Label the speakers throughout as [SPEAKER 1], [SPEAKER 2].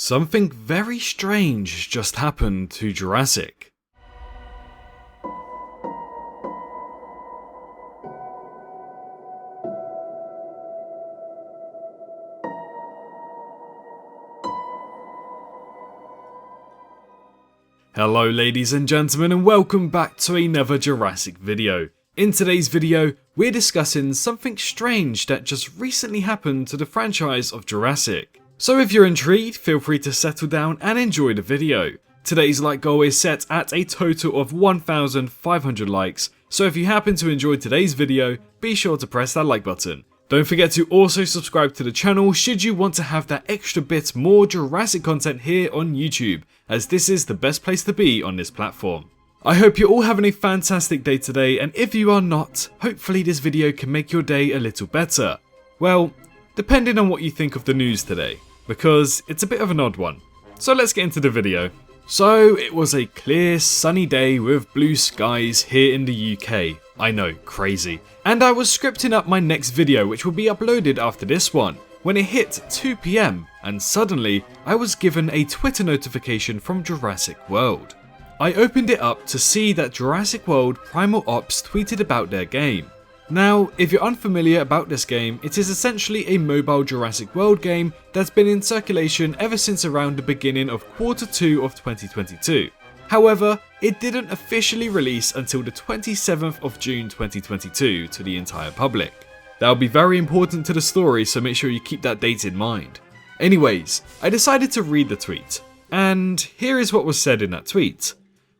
[SPEAKER 1] Something very strange just happened to Jurassic. Hello ladies and gentlemen, and welcome back to another Jurassic video. In today's video, we're discussing something strange that just recently happened to the franchise of Jurassic. So if you're intrigued, feel free to settle down and enjoy the video. Today's like goal is set at a total of 1,500 likes, so if you happen to enjoy today's video, be sure to press that like button. Don't forget to also subscribe to the channel should you want to have that extra bit more Jurassic content here on YouTube, as this is the best place to be on this platform. I hope you're all having a fantastic day today, and if you are not, hopefully this video can make your day a little better. Well, depending on what you think of the news today, because it's a bit of an odd one. So let's get into the video. So it was a clear sunny day with blue skies here in the UK. I know, crazy. And I was scripting up my next video, which will be uploaded after this one, when it hit 2 PM and suddenly I was given a Twitter notification from Jurassic World. I opened it up to see that Jurassic World Primal Ops tweeted about their game. Now, if you're unfamiliar about this game, it is essentially a mobile Jurassic World game that's been in circulation ever since around the beginning of Q2 of 2022. However, it didn't officially release until the 27th of June 2022 to the entire public. That'll be very important to the story, so make sure you keep that date in mind. Anyways, I decided to read the tweet, and here is what was said in that tweet.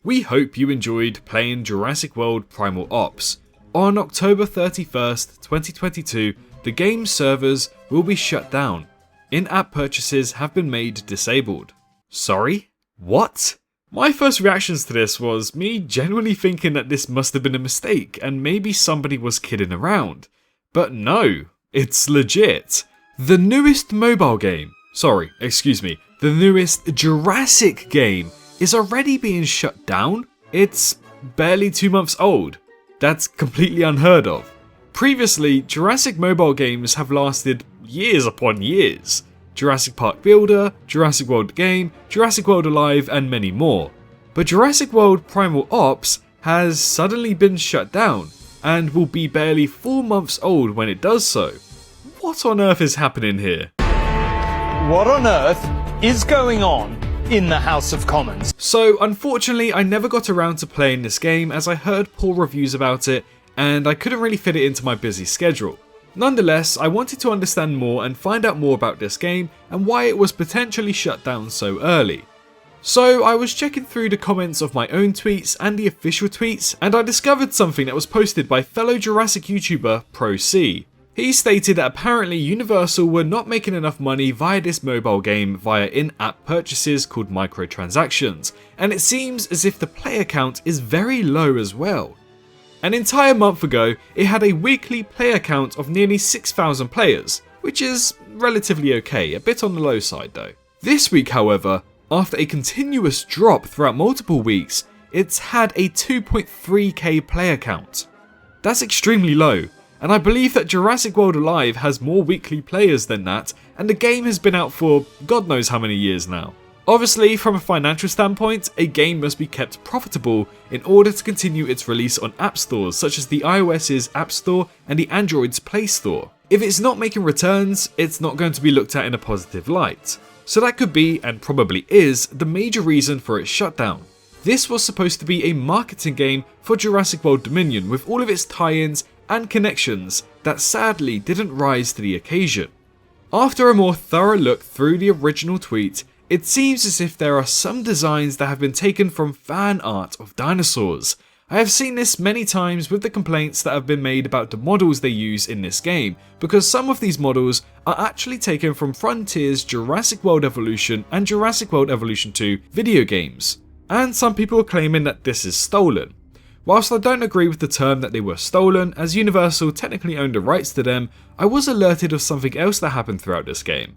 [SPEAKER 1] We hope you enjoyed playing Jurassic World Primal Ops. On October 31st, 2022, the game's servers will be shut down. In-app purchases have been made disabled. Sorry? What? My first reactions to this was me genuinely thinking that this must have been a mistake and maybe somebody was kidding around. But no, it's legit. The newest mobile game, the newest Jurassic game is already being shut down? It's barely 2 months old. That's completely unheard of. Previously, Jurassic mobile games have lasted years upon years. Jurassic Park Builder, Jurassic World Game, Jurassic World Alive, and many more. But Jurassic World Primal Ops has suddenly been shut down, and will be barely 4 months old when it does so. What on earth is happening here?
[SPEAKER 2] What on earth is going on in the House of Commons?
[SPEAKER 1] So unfortunately I never got around to playing this game as I heard poor reviews about it and I couldn't really fit it into my busy schedule. Nonetheless, I wanted to understand more and find out more about this game and why it was potentially shut down so early. So I was checking through the comments of my own tweets and the official tweets, and I discovered something that was posted by fellow Jurassic YouTuber Pro C. He stated that apparently Universal were not making enough money via this mobile game via in-app purchases called microtransactions, and it seems as if the player count is very low as well. An entire month ago, it had a weekly player count of nearly 6,000 players, which is relatively okay, a bit on the low side though. This week, however, after a continuous drop throughout multiple weeks, it's had a 2.3k player count. That's extremely low, and I believe that Jurassic World Alive has more weekly players than that, and the game has been out for God knows how many years now. Obviously, from a financial standpoint, a game must be kept profitable in order to continue its release on app stores such as the iOS's App Store and the Android's Play Store. If it's not making returns, it's not going to be looked at in a positive light. So that could be, and probably is, the major reason for its shutdown. This was supposed to be a marketing game for Jurassic World Dominion with all of its tie-ins and connections that sadly didn't rise to the occasion. After a more thorough look through the original tweet, it seems as if there are some designs that have been taken from fan art of dinosaurs. I have seen this many times with the complaints that have been made about the models they use in this game, because some of these models are actually taken from Frontier's Jurassic World Evolution and Jurassic World Evolution 2 video games. And some people are claiming that this is stolen. Whilst I don't agree with the term that they were stolen, as Universal technically owned the rights to them, I was alerted of something else that happened throughout this game.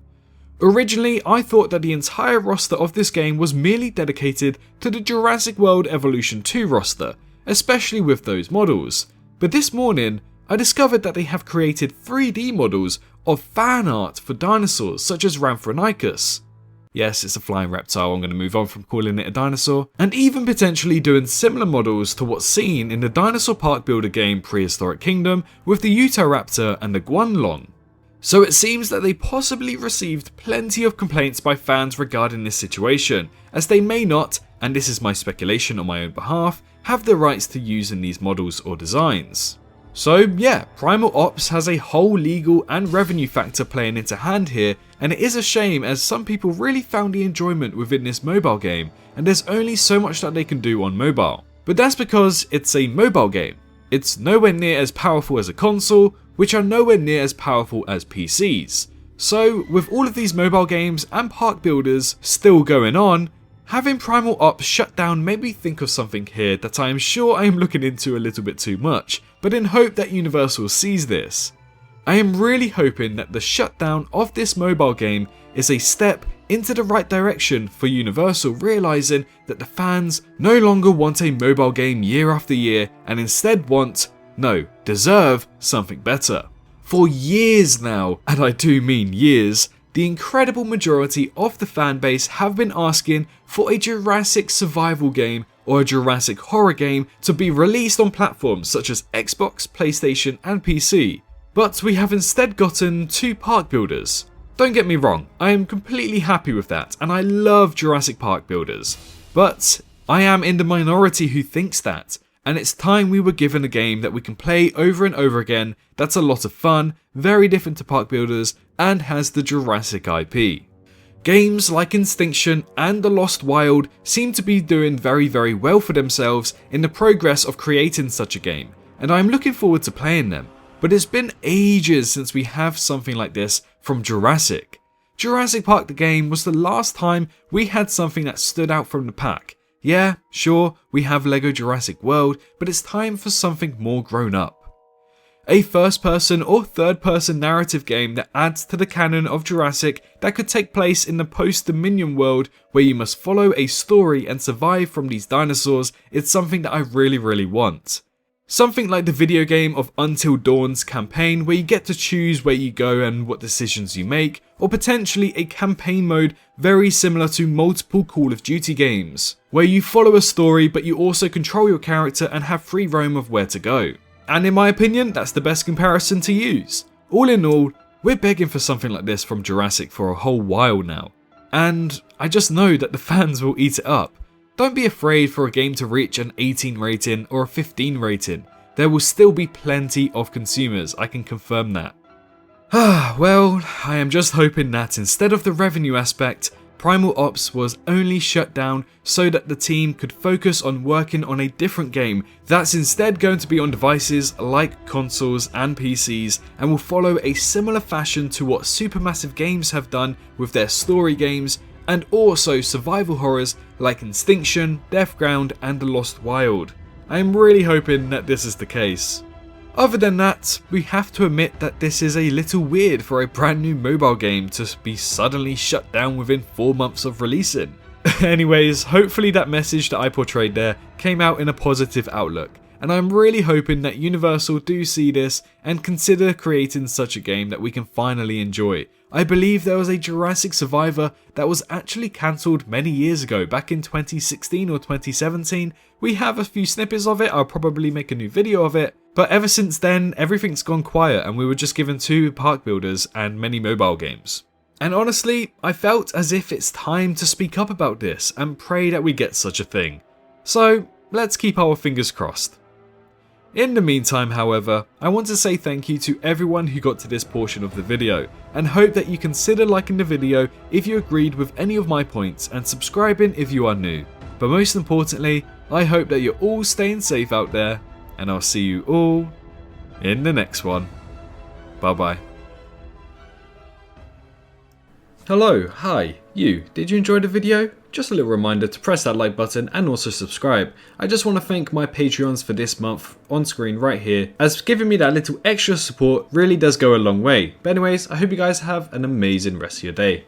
[SPEAKER 1] Originally, I thought that the entire roster of this game was merely dedicated to the Jurassic World Evolution 2 roster, especially with those models. But this morning, I discovered that they have created 3D models of fan art for dinosaurs such as Rhamphorhynchus. Yes, it's a flying reptile, I'm going to move on from calling it a dinosaur. And even potentially doing similar models to what's seen in the Dinosaur Park Builder game Prehistoric Kingdom with the Utahraptor and the Guanlong. So it seems that they possibly received plenty of complaints by fans regarding this situation, as they may not, and this is my speculation on my own behalf, have the rights to use in these models or designs. So yeah, Primal Ops has a whole legal and revenue factor playing into hand here, and it is a shame as some people really found the enjoyment within this mobile game, and there's only so much that they can do on mobile. But that's because it's a mobile game. It's nowhere near as powerful as a console, which are nowhere near as powerful as PCs. So with all of these mobile games and park builders still going on, having Primal Ops shut down made me think of something here that I am sure I am looking into a little bit too much, but in hope that Universal sees this. I am really hoping that the shutdown of this mobile game is a step into the right direction for Universal, realising that the fans no longer want a mobile game year after year and instead deserve something better. For years now, and I do mean years, the incredible majority of the fan base have been asking for a Jurassic survival game or a Jurassic horror game to be released on platforms such as Xbox, PlayStation and PC. But we have instead gotten 2 park builders. Don't get me wrong, I am completely happy with that and I love Jurassic Park builders. But I am in the minority who thinks that, and it's time we were given a game that we can play over and over again that's a lot of fun, very different to park builders, and has the Jurassic IP. Games like Extinction and The Lost Wild seem to be doing very well for themselves in the progress of creating such a game, and I'm looking forward to playing them. But it's been ages since we have something like this from Jurassic. Jurassic Park the game was the last time we had something that stood out from the pack. Yeah, sure, we have LEGO Jurassic World, but it's time for something more grown up. A first-person or third-person narrative game that adds to the canon of Jurassic that could take place in the post-Dominion world where you must follow a story and survive from these dinosaurs is something that I really want. Something like the video game of Until Dawn's campaign where you get to choose where you go and what decisions you make, or potentially a campaign mode very similar to multiple Call of Duty games, where you follow a story but you also control your character and have free roam of where to go. And in my opinion, that's the best comparison to use. All in all, we're begging for something like this from Jurassic for a whole while now, and I just know that the fans will eat it up. Don't be afraid for a game to reach an 18 rating or a 15 rating. There will still be plenty of consumers, I can confirm that. Well, I am just hoping that instead of the revenue aspect, Primal Ops was only shut down so that the team could focus on working on a different game that's instead going to be on devices like consoles and PCs and will follow a similar fashion to what Supermassive Games have done with their story games, and also survival horrors like Extinction, Deathground and The Lost Wild. I am really hoping that this is the case. Other than that, we have to admit that this is a little weird for a brand new mobile game to be suddenly shut down within 4 months of releasing. Anyways, hopefully that message that I portrayed there came out in a positive outlook, and I'm really hoping that Universal do see this and consider creating such a game that we can finally enjoy. I believe there was a Jurassic Survivor that was actually cancelled many years ago, back in 2016 or 2017. We have a few snippets of it, I'll probably make a new video of it, but ever since then everything's gone quiet and we were just given 2 park builders and many mobile games. And honestly, I felt as if it's time to speak up about this and pray that we get such a thing. So let's keep our fingers crossed. In the meantime, however, I want to say thank you to everyone who got to this portion of the video, and hope that you consider liking the video if you agreed with any of my points and subscribing if you are new. But most importantly, I hope that you're all staying safe out there, and I'll see you all in the next one. Bye bye. Hello, hi, you. Did you enjoy the video? Just a little reminder to press that like button and also subscribe. I just want to thank my Patreons for this month on screen right here, as giving me that little extra support really does go a long way. But anyways, I hope you guys have an amazing rest of your day.